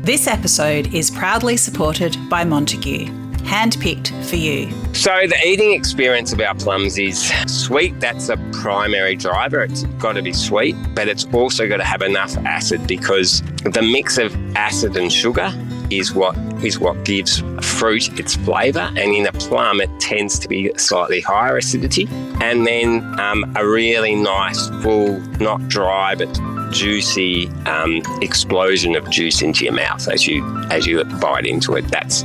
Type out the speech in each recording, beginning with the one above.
This episode is proudly supported by Montague, handpicked for you. So the eating experience of our plums is sweet. That's a primary driver. It's got to be sweet, but it's also got to have enough acid, because the mix of acid and sugar is what gives fruit its flavour. And in a plum, it tends to be slightly higher acidity. And then a really nice, full, not dry, but juicy explosion of juice into your mouth as you bite into it. That's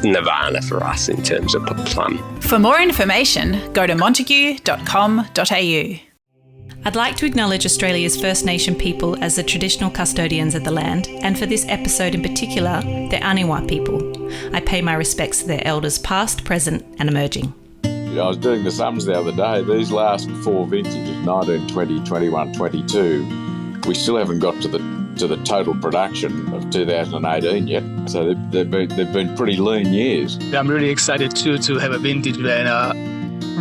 nirvana for us in terms of plum. For more information, go to montague.com.au. I'd like to acknowledge Australia's First Nation people as the traditional custodians of the land, and for this episode in particular, the Aniwa people. I pay my respects to their elders past, present and emerging. I was doing the sums the other day. These last four vintages, 19, 20, 21, 22, we still haven't got to the total production of 2018 yet. So they've been pretty lean years. I'm really excited too to have a vintage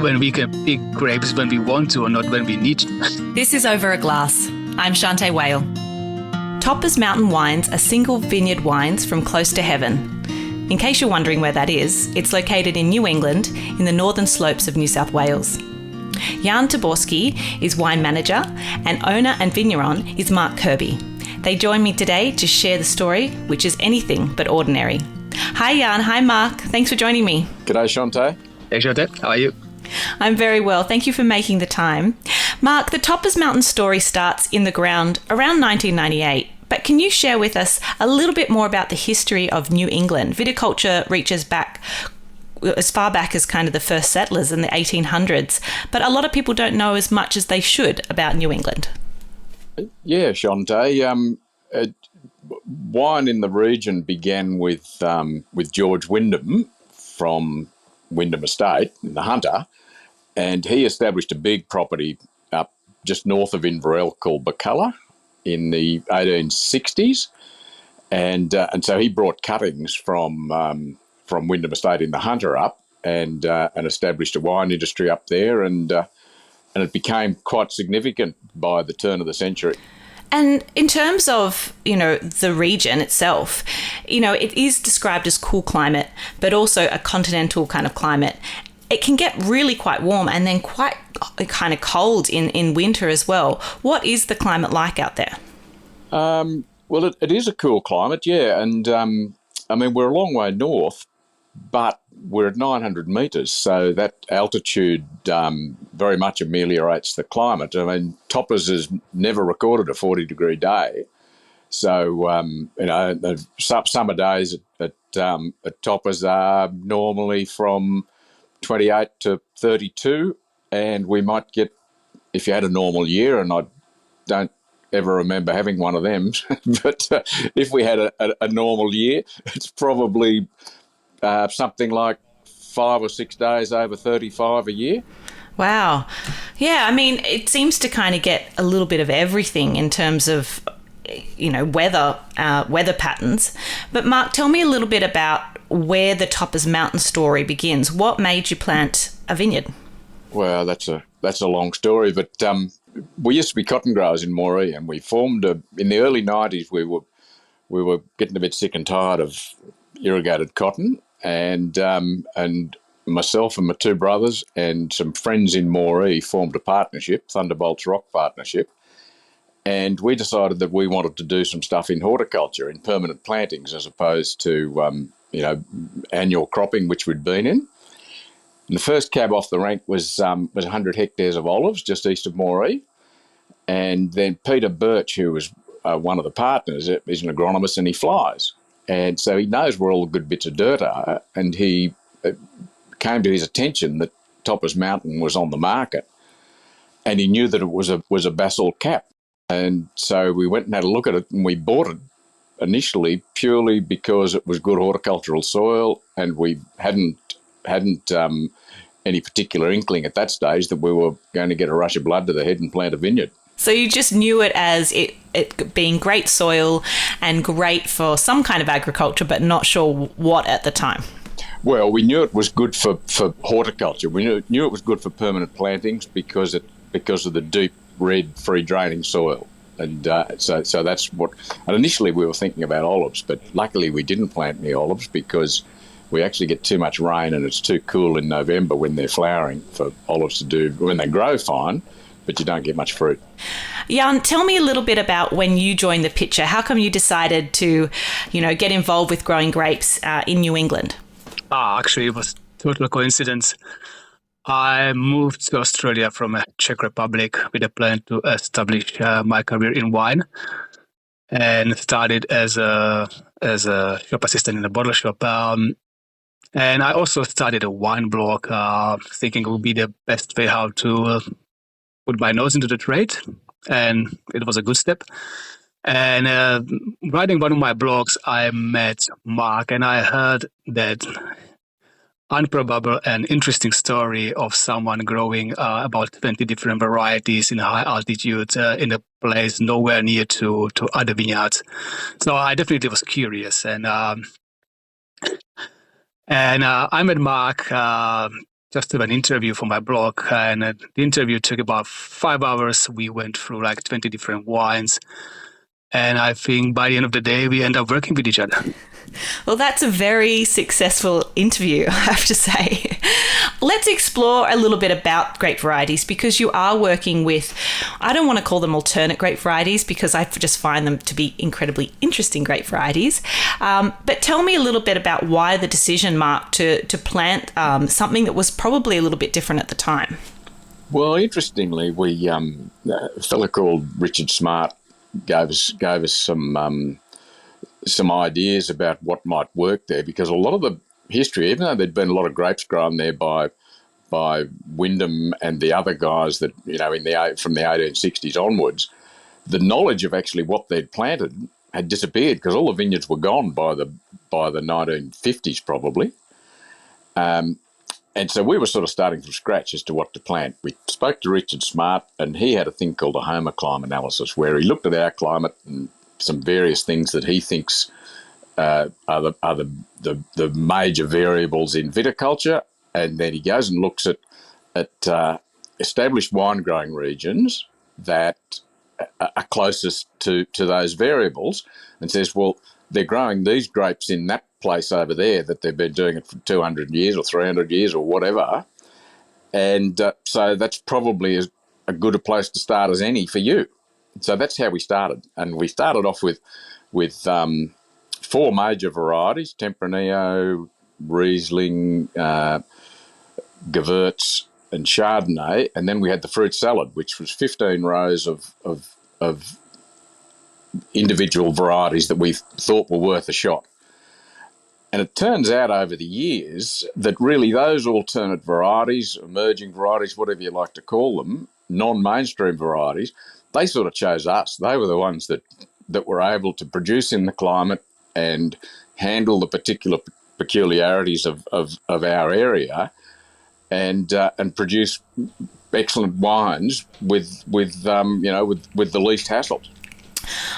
when we can pick grapes when we want to or not when we need to. This is Over a Glass. I'm Shanteh Wale. Topper's Mountain Wines are single vineyard wines from close to heaven. In case you're wondering where that is, it's located in New England in the Northern Slopes of New South Wales. Jan Taborsky is wine manager, and owner and Vigneron is Mark Kirkby. They join me today to share the story, which is anything but ordinary. Hi Jan, hi Mark, thanks for joining me. G'day Shanteh. Hey Shanteh, how are you? I'm very well, thank you for making the time. Mark, the Topper's Mountain story starts in the ground around 1998, but can you share with us a little bit more about the history of New England? Viticulture reaches back as far back as kind of the first settlers in the 1800s, but a lot of people don't know as much as they should about New England. Yeah, Shanteh. Wine in the region began with George Wyndham from Wyndham Estate in the Hunter, and he established a big property up just north of Inverell called Bacalla in the 1860s, and so he brought cuttings from Wyndham Estate in the Hunter up and established a wine industry up there, and it became quite significant by the turn of the century. And in terms of, the region itself, it is described as cool climate, but also a continental kind of climate. It can get really quite warm and then quite kind of cold in winter as well. What is the climate like out there? Well, it is a cool climate, yeah. And, we're a long way north, but we're at 900 metres, so that altitude very much ameliorates the climate. Toppers has never recorded a 40-degree day. So, the summer days at Toppers are normally from 28 to 32, and we might get, if you had a normal year, and I don't ever remember having one of them, but if we had a normal year, it's probably something like 5 or 6 days over 35 a year. Wow. Yeah, it seems to kind of get a little bit of everything in terms of, weather patterns. But Mark, tell me a little bit about where the Topper's Mountain story begins. What made you plant a vineyard? Well, that's a long story, but we used to be cotton growers in Moree, and we formed in the early 90s. We were getting a bit sick and tired of irrigated cotton, and myself and my two brothers and some friends in Moree formed a partnership, Thunderbolts Rock Partnership, and we decided that we wanted to do some stuff in horticulture, in permanent plantings, as opposed to annual cropping, which we'd been in. And the first cab off the rank was 100 hectares of olives just east of Moree, and then Peter Birch, who was one of the partners, is an agronomist and he flies. And so he knows where all the good bits of dirt are, and he came to his attention that Topper's Mountain was on the market, and he knew that it was a basalt cap. And so we went and had a look at it, and we bought it initially purely because it was good horticultural soil, and we hadn't any particular inkling at that stage that we were going to get a rush of blood to the head and plant a vineyard. So you just knew it as it being great soil and great for some kind of agriculture, but not sure what at the time. Well, we knew it was good for horticulture. We knew it was good for permanent plantings because of the deep, red, free-draining soil. And so that's what. And initially we were thinking about olives, but luckily we didn't plant any olives because we actually get too much rain and it's too cool in November when they're flowering for olives to do. When they grow fine, but you don't get much fruit. Jan, tell me a little bit about when you joined the picture. How come you decided to, get involved with growing grapes in New England? Actually, it was total coincidence. I moved to Australia from Czech Republic with a plan to establish my career in wine, and started as a shop assistant in a bottle shop. And I also started a wine blog, thinking it would be the best way how to put my nose into the trade, and it was a good step. And writing one of my blogs, I met Mark, and I heard that improbable and interesting story of someone growing about 20 different varieties in high altitude in a place nowhere near to other vineyards. So I definitely was curious, and I met Mark just to have an interview for my blog, and the interview took about 5 hours. We went through like 20 different wines, and I think by the end of the day, we end up working with each other. Well, that's a very successful interview, I have to say. Let's explore a little bit about grape varieties, because you are working with, I don't want to call them alternate grape varieties because I just find them to be incredibly interesting grape varieties. But tell me a little bit about why the decision, Mark, to plant something that was probably a little bit different at the time. Well, interestingly, we a fellow called Richard Smart gave us some ideas about what might work there, because a lot of the history, even though there'd been a lot of grapes grown there by Wyndham and the other guys that from the 1860s onwards, the knowledge of actually what they'd planted had disappeared because all the vineyards were gone by the 1950s probably. And so we were sort of starting from scratch as to what to plant. We spoke to Richard Smart, and he had a thing called a homoclimate analysis, where he looked at our climate and some various things that he thinks are the major variables in viticulture, and then he goes and looks at established wine growing regions that are closest to those variables, and says, well, they're growing these grapes in that place over there that they've been doing it for 200 years or 300 years or whatever, and so that's probably as good a place to start as any for you. So that's how we started, and we started off with 4 major varieties: Tempranillo, Riesling, Gewurz, and Chardonnay, and then we had the fruit salad, which was 15 rows of individual varieties that we thought were worth a shot. And it turns out over the years that really those alternate varieties, emerging varieties, whatever you like to call them, non-mainstream varieties, they sort of chose us. They were the ones that were able to produce in the climate and handle the particular peculiarities of our area, and produce excellent wines with the least hassle.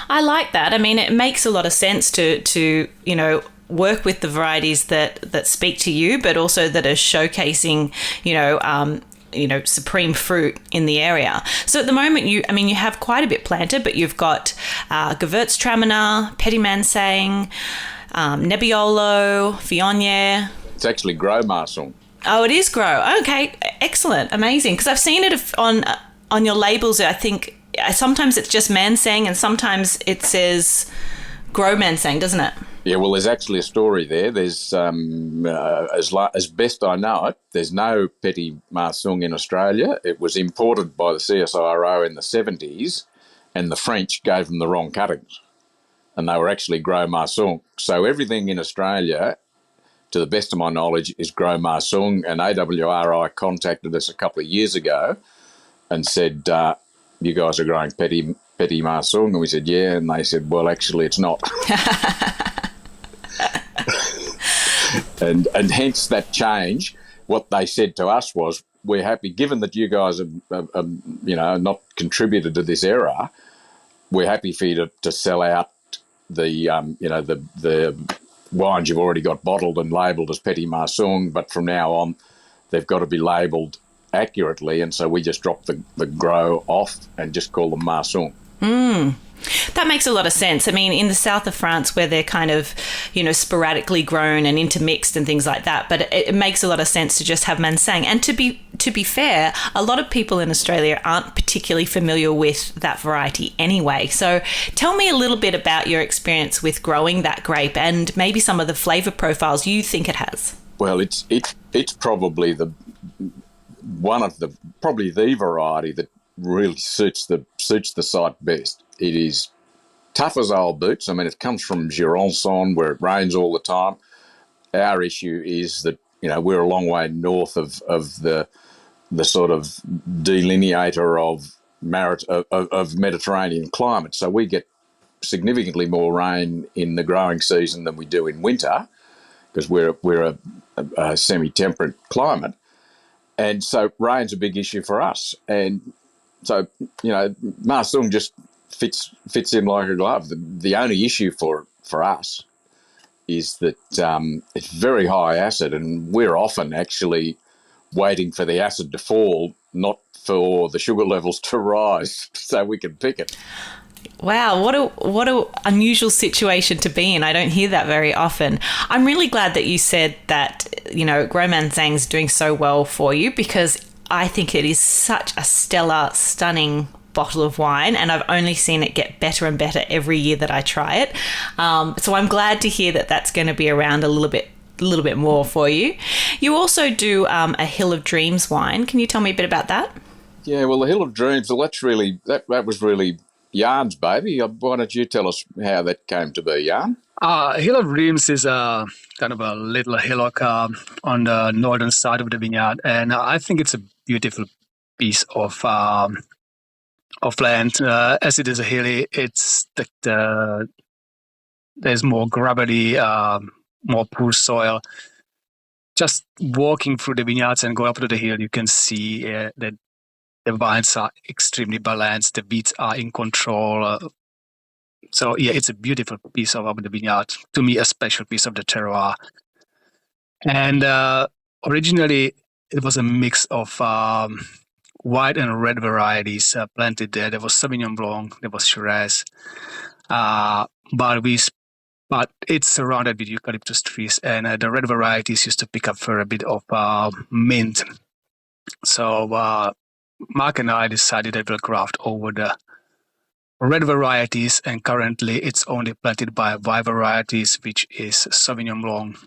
I like that. I mean, it makes a lot of sense to work with the varieties that speak to you, but also that are showcasing, supreme fruit in the area. So at the moment, you have quite a bit planted, but you've got Gewürztraminer, Petit Manseng, Nebbiolo, Viognier. It's actually Gros Marsanne. Oh, it is Gros. Okay, excellent, amazing. Because I've seen it on your labels. I think sometimes it's just Manseng, and sometimes it says Gros Manseng, doesn't it? Yeah, well, there's actually a story there. There's, as best I know it, there's no Petit Manseng in Australia. It was imported by the CSIRO in the 70s, and the French gave them the wrong cuttings, and they were actually Gros Marsanne. So everything in Australia, to the best of my knowledge, is Gros Marsanne, and AWRI contacted us a couple of years ago and said, you guys are growing Petit Manseng? And we said, yeah, and they said, well, actually, it's not. And hence that change. What they said to us was, we're happy, given that you guys have not contributed to this era, we're happy for you to sell out the wines you've already got bottled and labelled as Petit Manseng, but from now on they've got to be labelled accurately, and so we just dropped the Gros off and just call them Manseng. That makes a lot of sense. I mean, in the south of France, where they're kind of, sporadically grown and intermixed and things like that, but it makes a lot of sense to just have Mansang. And to be fair, a lot of people in Australia aren't particularly familiar with that variety anyway. So tell me a little bit about your experience with growing that grape and maybe some of the flavour profiles you think it has. Well, it's probably the variety that really suits the site best. It is tough as old boots. I mean, it comes from Gironson, where it rains all the time. Our issue is that we're a long way north of the sort of delineator of Mediterranean climate, so we get significantly more rain in the growing season than we do in winter, because we're a semi-temperate climate, and so rain's a big issue for us. And so Marsung just fits in like a glove. The only issue for us is that it's very high acid, and we're often actually waiting for the acid to fall, not for the sugar levels to rise, so we can pick it. Wow, what a unusual situation to be in. I don't hear that very often. I'm really glad that you said that, Gros Mansang's doing so well for you, because I think it is such a stellar, stunning bottle of wine, and I've only seen it get better and better every year that I try it. So I'm glad to hear that that's going to be around a little bit more for you. You also do a Hill of Dreams wine. Can you tell me a bit about that? Yeah, well, the Hill of Dreams, well, that was really Jan's baby. Why don't you tell us how that came to be, Jan? Hill of Dreams is kind of a little hillock on the northern side of the vineyard, and I think it's a beautiful piece of land. As it is a hilly, it's there's more gravity, more poor soil. Just walking through the vineyards and go up to the hill, you can see that the vines are extremely balanced. The beets are in control. So yeah, it's a beautiful piece of the vineyard. To me, a special piece of the terroir. And originally, it was a mix of white and red varieties planted there. There was Sauvignon Blanc, there was Shiraz, but it's surrounded with eucalyptus trees, and the red varieties used to pick up for a bit of mint. So Mark and I decided that we'll graft over the red varieties, and currently it's only planted by white varieties, which is Sauvignon Blanc,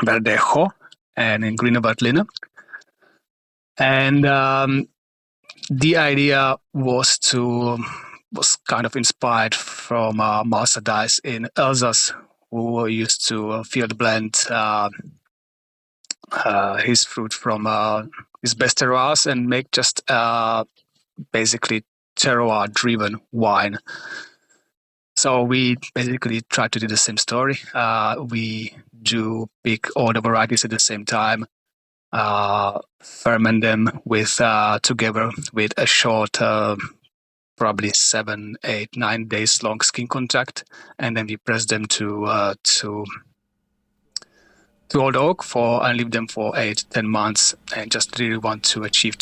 Verdejo, and in Grüne Veltliner. And the idea was kind of inspired from Master Dice in Alsace, who used to field blend his fruit from his best terroirs and make just basically terroir-driven wine. So we basically try to do the same story. We do pick all the varieties at the same time, ferment them together with a short, probably 7, 8, 9 days long skin contact, and then we press them to old oak and leave them for 8-10 months, and just really want to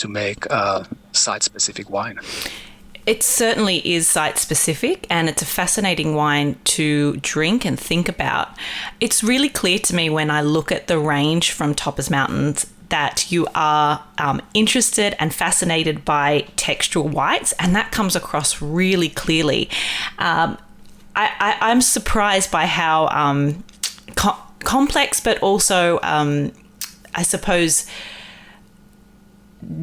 make a site-specific wine. It certainly is site-specific, and it's a fascinating wine to drink and think about. It's really clear to me when I look at the range from Topaz Mountains that you are interested and fascinated by textural whites, and that comes across really clearly. I'm surprised by how complex, but also, I suppose,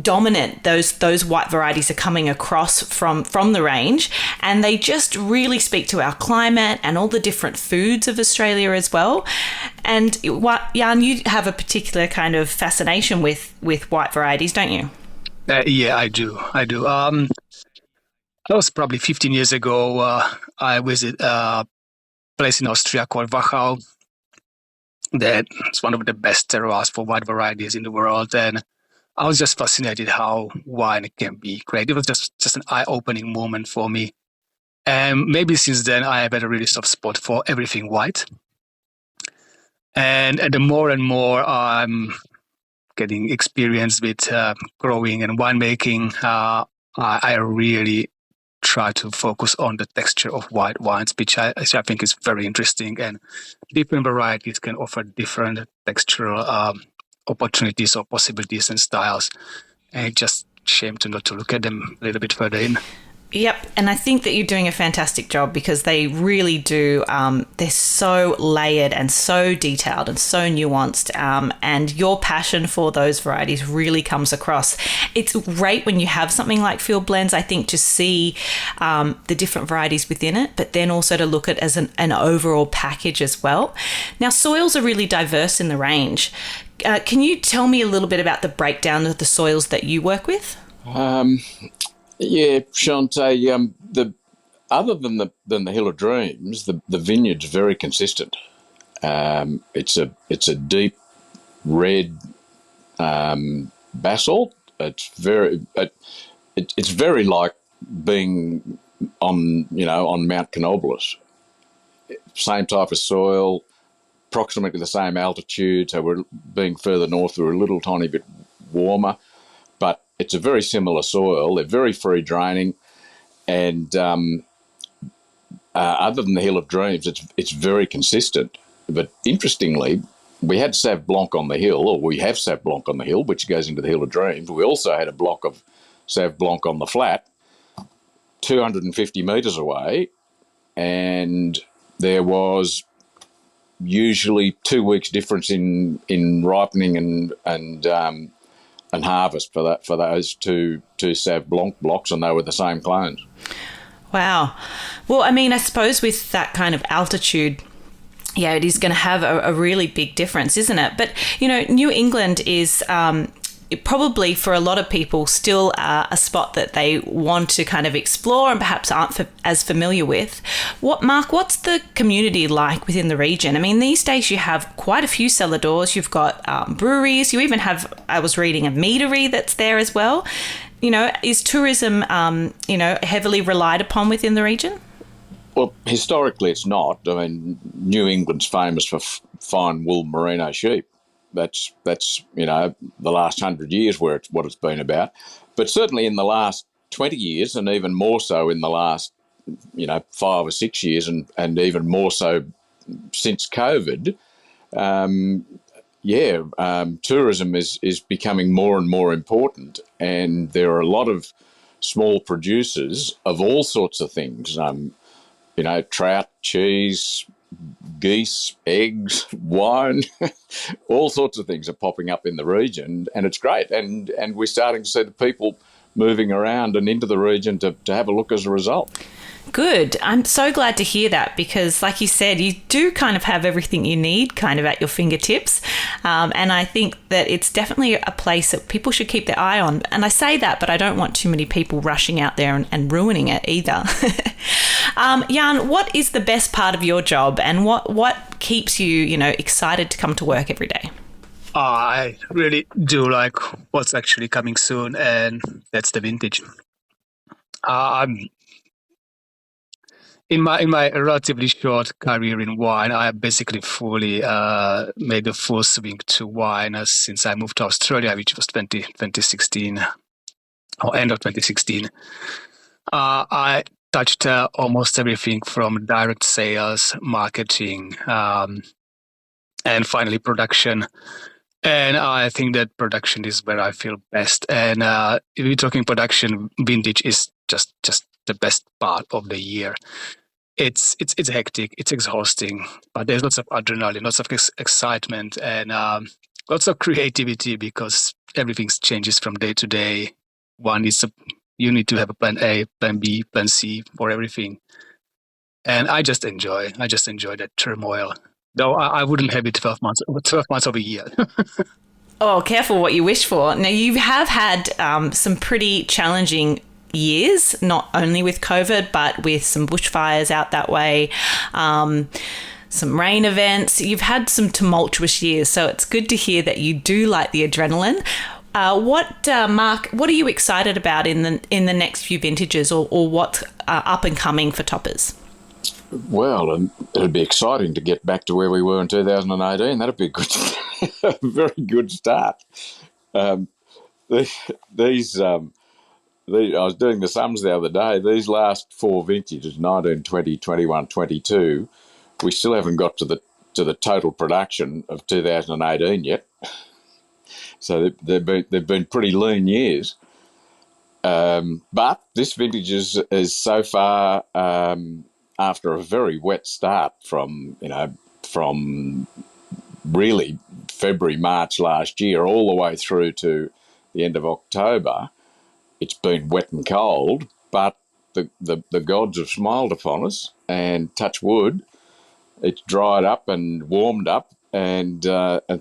dominant those white varieties are coming across from the range, and they just really speak to our climate and all the different foods of Australia as well. And Jan, you have a particular kind of fascination with white varieties, don't you? Yeah, I do. That was probably 15 years ago. I visited a place in Austria called Wachau. That's one of the best terroirs for white varieties in the world, and I was just fascinated how wine can be great. It was just an eye-opening moment for me. And maybe since then, I have had a really soft spot for everything white. And the more and more I'm getting experience with growing and winemaking, I really try to focus on the texture of white wines, which I think is very interesting. And different varieties can offer different textural opportunities or possibilities and styles. And it's just a shame to not to look at them a little bit further in. Yep, and I think that you're doing a fantastic job because they really do. They're so layered and so detailed and so nuanced, and your passion for those varieties really comes across. It's great when you have something like field blends, I think, to see the different varieties within it, but then also to look at it as an overall package as well. Now, soils are really diverse in the range. Can you tell me a little bit about the breakdown of the soils that you work with? Yeah, Shanteh, other than the Hill of Dreams, the vineyard's very consistent. It's a deep red basalt. It's very like being on Mount Canobolas. Same type of soil, approximately the same altitude. So we're being further north, we're a little tiny bit warmer, but it's a very similar soil. They're very free draining, and other than the Hill of Dreams, it's very consistent. But interestingly, we had Sauv Blanc on the hill, or we have Sauv Blanc on the hill, which goes into the Hill of Dreams. We also had a block of Sauv Blanc on the flat, 250 metres away, and there was usually 2 weeks difference in ripening and harvest for those two Sauv Blanc blocks, and they were the same clones. Wow. Well, I mean, I suppose with that kind of altitude, yeah, it is going to have a really big difference, isn't it? But, New England is probably for a lot of people still a spot that they want to kind of explore and perhaps aren't as familiar with. Mark, what's the community like within the region? I mean, these days you have quite a few cellar doors. You've got breweries. You even have, I was reading, a meadery that's there as well. Is tourism, heavily relied upon within the region? Well, historically it's not. I mean, New England's famous for fine wool merino sheep. That's the last 100 years what it's been about. But certainly in the last 20 years, and even more so in the last 5 or 6 years, and even more so since COVID, tourism is becoming more and more important, and there are a lot of small producers of all sorts of things. Trout, cheese, geese, eggs, wine, all sorts of things are popping up in the region, and it's great. And we're starting to see the people moving around and into the region to have a look as a result. Good. I'm so glad to hear that because, like you said, you do kind of have everything you need kind of at your fingertips. And I think that it's definitely a place that people should keep their eye on. And I say that, but I don't want too many people rushing out there and ruining it either. Jan, what is the best part of your job and what keeps you, excited to come to work every day? I really do like what's actually coming soon, and that's the vintage. In my relatively short career in wine, I basically fully made a full swing to wine since I moved to Australia, which was 2016 or end of 2016. I touched almost everything from direct sales, marketing, and finally production. And I think that production is where I feel best. And if we're talking production, vintage is just the best part of the year. It's hectic, it's exhausting, but there's lots of adrenaline, lots of excitement, and lots of creativity because everything changes from day to day. You need to have a plan A, plan B, plan C for everything. And I just enjoy that turmoil. Though I wouldn't have it 12 months of a year. Oh, careful what you wish for. Now, you have had some pretty challenging years, not only with COVID, but with some bushfires out that way, some rain events. You've had some tumultuous years, so it's good to hear that you do like the adrenaline. Mark, what are you excited about in the next few vintages or what's up and coming for toppers? Well, it'd be exciting to get back to where we were in 2018. That'd be a very good start. These I was doing the sums the other day. These last four vintages, 19, 20, 21, 22, we still haven't got to the total production of 2018 yet. So they've been pretty lean years. But this vintage is so far, after a very wet start from really February, March last year, all the way through to the end of October. It's been wet and cold, but the gods have smiled upon us, and touch wood, it's dried up and warmed up, and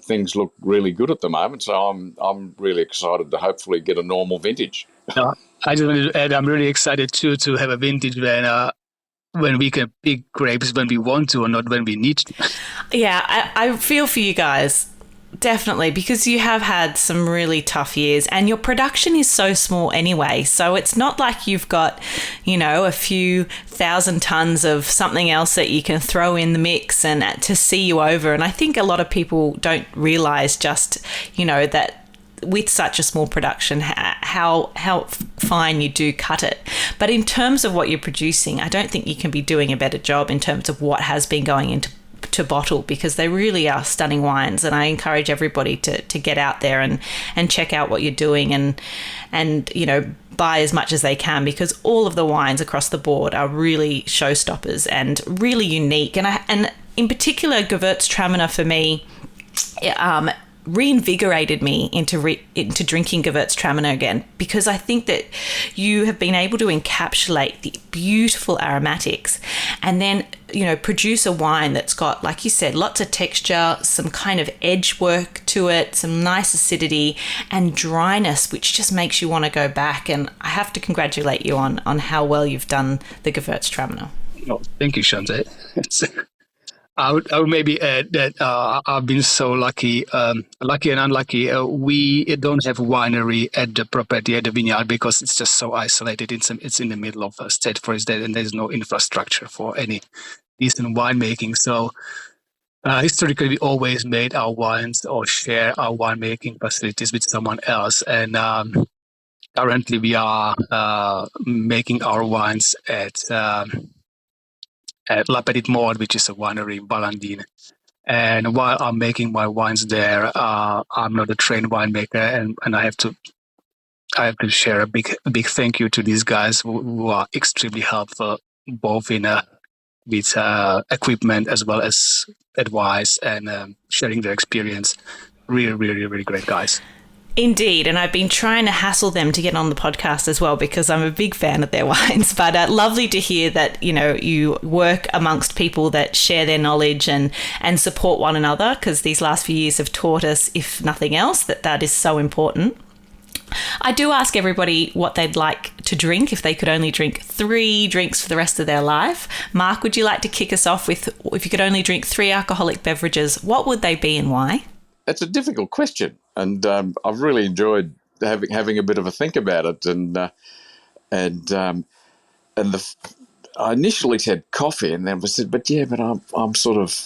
things look really good at the moment. So I'm really excited to hopefully get a normal vintage. I just wanted to add, I'm really excited too to have a vintage when we can pick grapes when we want to, or not when we need to. Yeah, I feel for you guys. Definitely, because you have had some really tough years and your production is so small anyway. So it's not like you've got, a few thousand tons of something else that you can throw in the mix and to see you over. And I think a lot of people don't realise just, that with such a small production, how fine you do cut it. But in terms of what you're producing, I don't think you can be doing a better job in terms of what has been going into bottle, because they really are stunning wines, and I encourage everybody to get out there and check out what you're doing and buy as much as they can, because all of the wines across the board are really showstoppers and really unique. And in particular, Gewürztraminer for me reinvigorated me into drinking Gewürztraminer again, because I think that you have been able to encapsulate the beautiful aromatics and then produce a wine that's got, like you said, lots of texture, some kind of edge work to it, some nice acidity and dryness, which just makes you want to go back. And I have to congratulate you on how well you've done the Gewürztraminer. Oh, thank you, Shanteh. I would maybe add that I've been so lucky and unlucky. We don't have a winery at the property, at the vineyard, because it's just so isolated. It's in the middle of a state forest, and there's no infrastructure for any decent winemaking. So historically, we always made our wines or share our winemaking facilities with someone else. And currently, we are making our wines at La Petite Mort, which is a winery in Balandine. And while I'm making my wines there, I'm not a trained winemaker, and I have to share a big thank you to these guys who are extremely helpful, both in with equipment as well as advice and sharing their experience. Really, really, really great guys. Indeed, and I've been trying to hassle them to get on the podcast as well, because I'm a big fan of their wines. But lovely to hear that you work amongst people that share their knowledge and support one another, because these last few years have taught us, if nothing else, that is so important. I do ask everybody what they'd like to drink if they could only drink 3 drinks for the rest of their life. Mark, would you like to kick us off with, if you could only drink 3 alcoholic beverages, what would they be and why? It's a difficult question, and I've really enjoyed having a bit of a think about it. I initially said coffee, and then I said, but I'm sort of,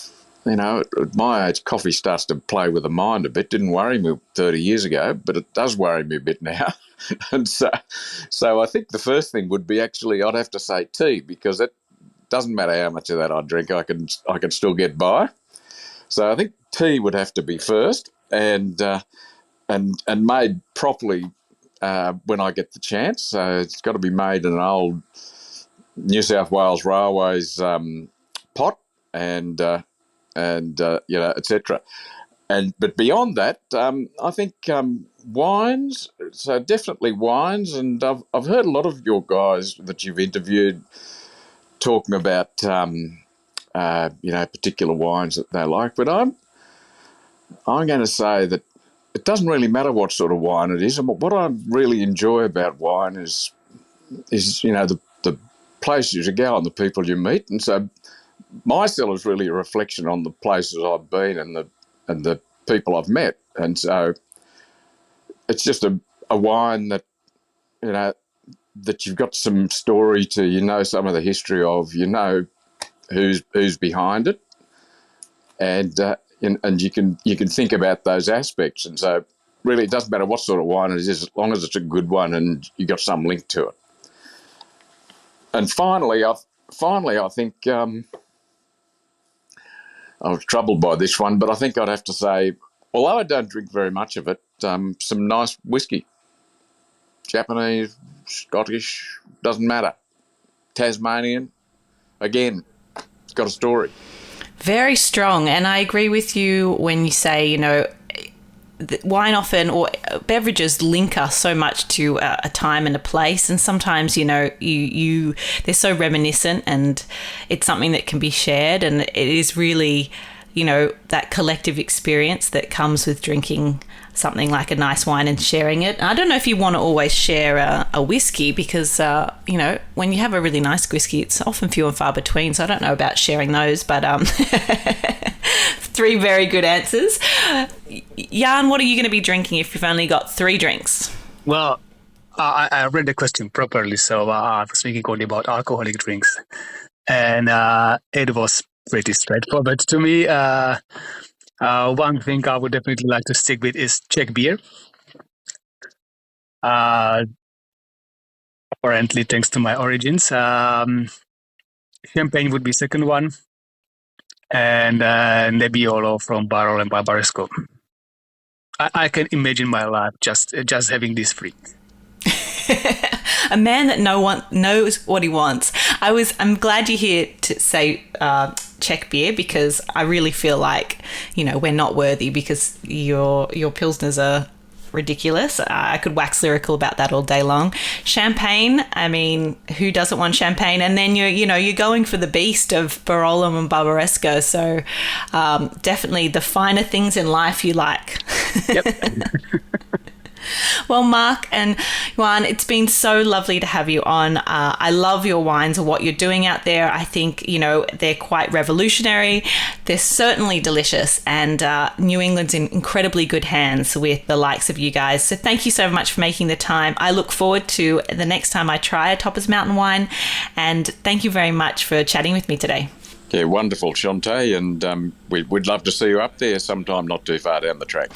at my age, coffee starts to play with the mind a bit. Didn't worry me 30 years ago, but it does worry me a bit now. And so I think the first thing would be, actually, I'd have to say tea, because it doesn't matter how much of that I drink, I can still get by. So I think tea would have to be first, and made properly when I get the chance. So it's got to be made in an old New South Wales Railways pot, and etc. But beyond that, I think wines. So definitely wines, and I've heard a lot of your guys that you've interviewed talking about particular wines that they like. But I'm going to say that it doesn't really matter what sort of wine it is. And what I really enjoy about wine is the places you go and the people you meet. And so my cellar is really a reflection on the places I've been and the people I've met. And so it's just a wine that that you've got some story to, some of the history of, who's behind it, and you can think about those aspects. And so really, it doesn't matter what sort of wine it is, as long as it's a good one and you got some link to it. And finally, I think I was troubled by this one, but I think I'd have to say, although I don't drink very much of it, some nice whiskey. Japanese, Scottish, doesn't matter. Tasmanian, again, it's got a story. Very strong. And I agree with you when you say, wine often, or beverages, link us so much to a time and a place, and sometimes they're so reminiscent, and it's something that can be shared, and it is really that collective experience that comes with drinking something like a nice wine and sharing it. I don't know if you want to always share a whiskey, because when you have a really nice whiskey, it's often few and far between, so I don't know about sharing those, but 3 very good answers. Jan, what are you going to be drinking if you've only got 3 drinks? Well, I read the question properly, so I was thinking only about alcoholic drinks. And it was pretty straightforward to me. One thing I would definitely like to stick with is Czech beer. Apparently, thanks to my origins. Champagne would be second one. And Nebbiolo from Barolo and Barbaresco. I can imagine my life just having these 3. A man that no one knows what he wants. I'm glad you're here to say Czech beer, because I really feel like we're not worthy, because your pilsners are ridiculous. I could wax lyrical about that all day long. Champagne, I mean, who doesn't want champagne? And then you're going for the beast of Barolo and Barbaresco. So definitely the finer things in life you like. Yep. Well, Mark and Juan, it's been so lovely to have you on. I love your wines and what you're doing out there. I think, they're quite revolutionary. They're certainly delicious, and New England's in incredibly good hands with the likes of you guys. So thank you so much for making the time. I look forward to the next time I try a Toppers Mountain wine, and thank you very much for chatting with me today. Yeah, wonderful, Shanteh, and we'd love to see you up there sometime not too far down the track.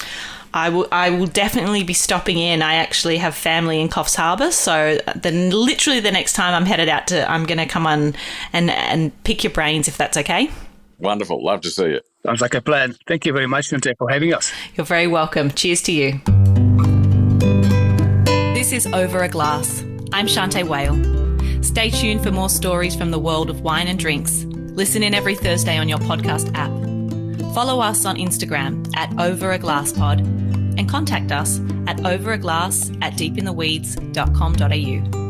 I will definitely be stopping in. I actually have family in Coffs Harbour, so then literally the next time I'm headed out I'm going to come on and pick your brains, if that's okay. Wonderful, love to see you. Sounds like a plan. Thank you very much, Shanteh, for having us. You're very welcome. Cheers to you. This is Over a Glass. I'm Shanteh Wale. Stay tuned for more stories from the world of wine and drinks. Listen in every Thursday on your podcast app. Follow us on Instagram @overaglasspod and contact us at overaglass@deepintheweeds.com.au.